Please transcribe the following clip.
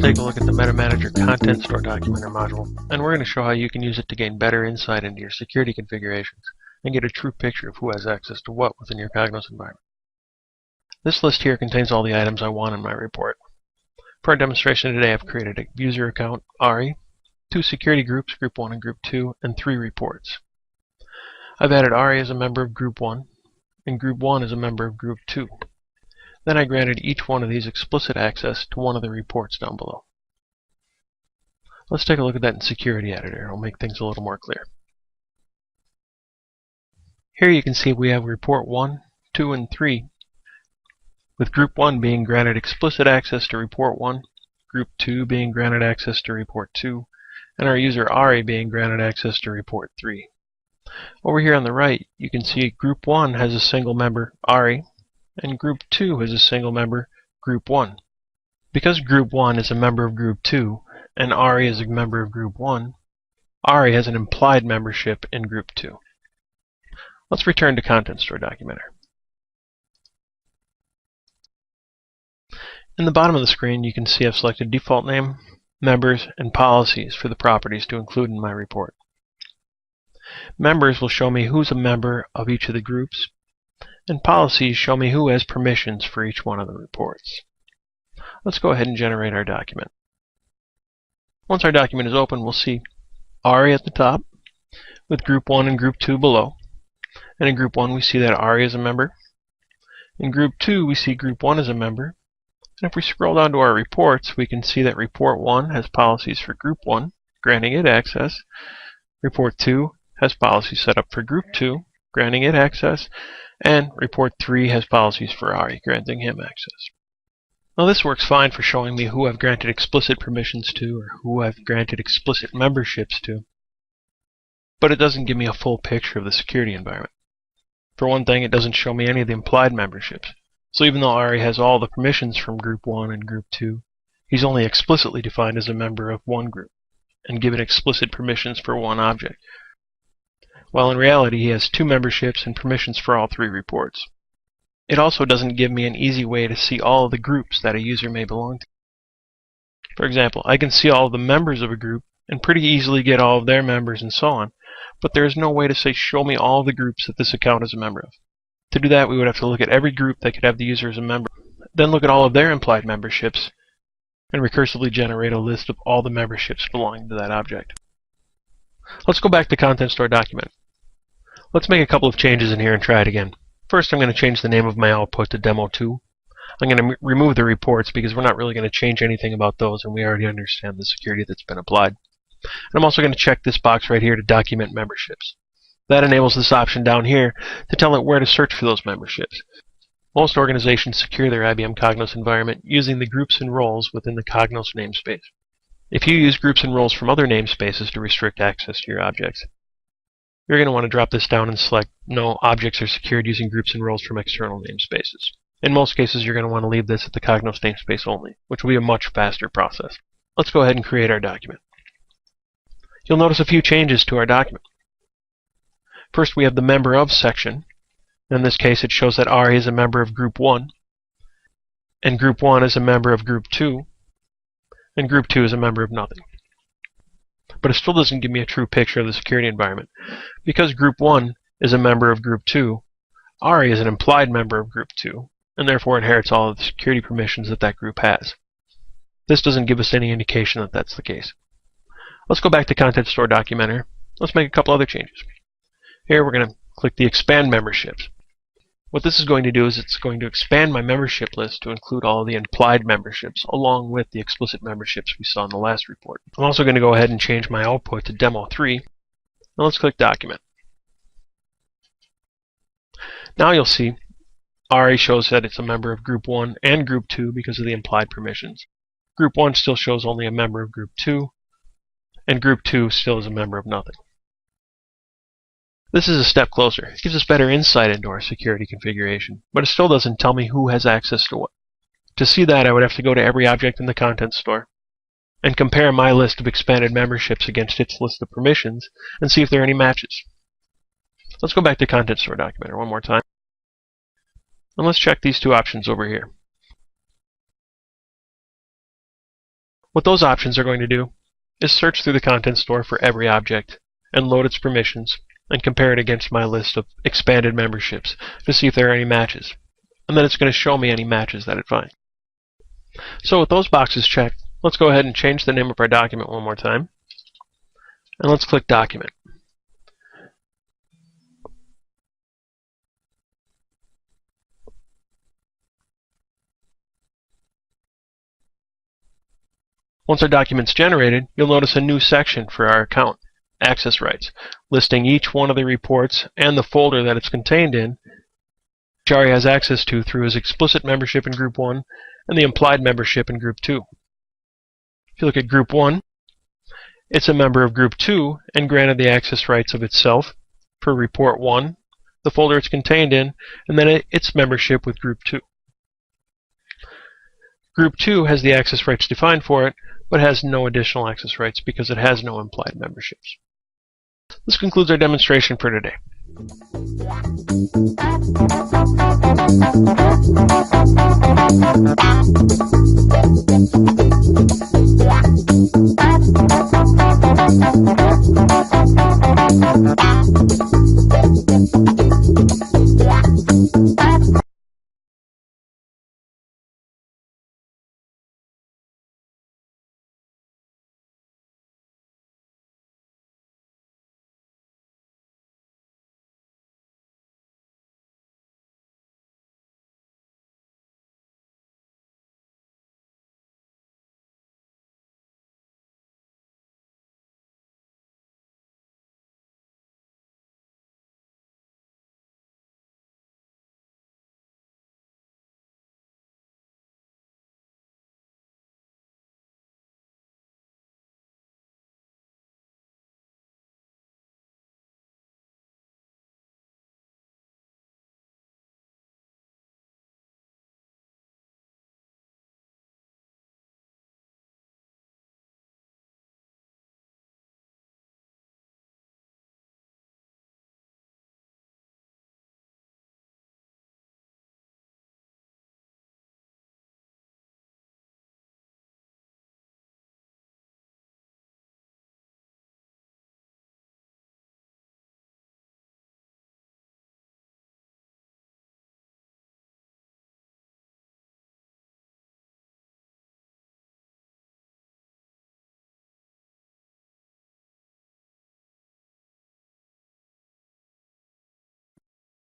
take a look at the MetaManager Content Store Documenter module, and we're going to show how you can use it to gain better insight into your security configurations and get a true picture of who has access to what within your Cognos environment. This list here contains all the items I want in my report. For our demonstration today, I've created a user account, ARI, 2 security groups, Group 1 and Group 2, and 3 reports. I've added ARI as a member of Group 1, and Group 1 as a member of Group 2. Then I granted each one of these explicit access to one of the reports down below. Let's take a look at that in Security Editor. It'll make things a little more clear. Here you can see we have Report 1, 2, and 3, with Group 1 being granted explicit access to Report 1, Group 2 being granted access to Report 2, and our user ARI being granted access to Report 3. Over here on the right, you can see Group 1 has a single member, ARI, and Group 2 is a single member, Group 1. Because Group 1 is a member of Group 2 and ARI is a member of Group 1, ARI has an implied membership in Group 2. Let's return to Content Store Documenter. In the bottom of the screen, you can see I've selected default name, members, and policies for the properties to include in my report. Members will show me who's a member of each of the groups, and policies show me who has permissions for each one of the reports. Let's go ahead and generate our document. Once our document is open, we'll see ARI at the top, with Group 1 and Group 2 below. And in Group 1 we see that ARI is a member. In Group 2 we see Group 1 is a member. And if we scroll down to our reports, we can see that Report 1 has policies for Group 1, granting it access. Report 2 has policies set up for Group 2, granting it access. And Report 3 has policies for ARI, granting him access. Now this works fine for showing me who I've granted explicit permissions to or who I've granted explicit memberships to, but it doesn't give me a full picture of the security environment. For one thing, it doesn't show me any of the implied memberships. So even though ARI has all the permissions from Group 1 and Group 2, he's only explicitly defined as a member of one group and given explicit permissions for one object, while in reality he has 2 memberships and permissions for all 3 reports. It also doesn't give me an easy way to see all of the groups that a user may belong to. For example, I can see all of the members of a group and pretty easily get all of their members and so on, but there is no way to say show me all the groups that this account is a member of. To do that, we would have to look at every group that could have the user as a member, then look at all of their implied memberships, and recursively generate a list of all the memberships belonging to that object. Let's go back to Content Store Document. Let's make a couple of changes in here and try it again. First, I'm going to change the name of my output to Demo2. I'm going to remove the reports because we're not really going to change anything about those and we already understand the security that's been applied. And I'm also going to check this box right here to document memberships. That enables this option down here to tell it where to search for those memberships. Most organizations secure their IBM Cognos environment using the groups and roles within the Cognos namespace. If you use groups and roles from other namespaces to restrict access to your objects, you're going to want to drop this down and select No, objects are secured using groups and roles from external namespaces. In most cases, you're going to want to leave this at the Cognos namespace only, which will be a much faster process. Let's go ahead and create our document. You'll notice a few changes to our document. First, we have the Member Of section. In this case, it shows that ARI is a member of Group 1, and Group 1 is a member of Group 2, and Group 2 is a member of nothing. But it still doesn't give me a true picture of the security environment. Because Group 1 is a member of Group 2, ARI is an implied member of Group 2, and therefore inherits all of the security permissions that that group has. This doesn't give us any indication that that's the case. Let's go back to Content Store Documenter. Let's make a couple other changes. Here we're going to click the Expand Memberships. What this is going to do is it's going to expand my membership list to include all of the implied memberships along with the explicit memberships we saw in the last report. I'm also going to go ahead and change my output to Demo3. Now let's click Document. Now you'll see ARI shows that it's a member of Group 1 and Group 2 because of the implied permissions. Group 1 still shows only a member of Group 2, and Group 2 still is a member of nothing. This is a step closer. It gives us better insight into our security configuration, but it still doesn't tell me who has access to what. To see that, I would have to go to every object in the Content Store and compare my list of expanded memberships against its list of permissions and see if there are any matches. Let's go back to Content Store Documenter one more time. And let's check these 2 options over here. What those options are going to do is search through the content store for every object and load its permissions and compare it against my list of expanded memberships to see if there are any matches. And then it's going to show me any matches that it finds. So with those boxes checked, let's go ahead and change the name of our document one more time. And let's click Document. Once our document's generated, you'll notice a new section for our account, Access Rights, listing each one of the reports and the folder that it's contained in, which Ari has access to through his explicit membership in Group 1 and the implied membership in Group 2. If you look at Group 1, it's a member of Group 2 and granted the access rights of itself for Report 1, the folder it's contained in, and then its membership with Group 2. Group 2 has the access rights defined for it, but has no additional access rights because it has no implied memberships. This concludes our demonstration for today.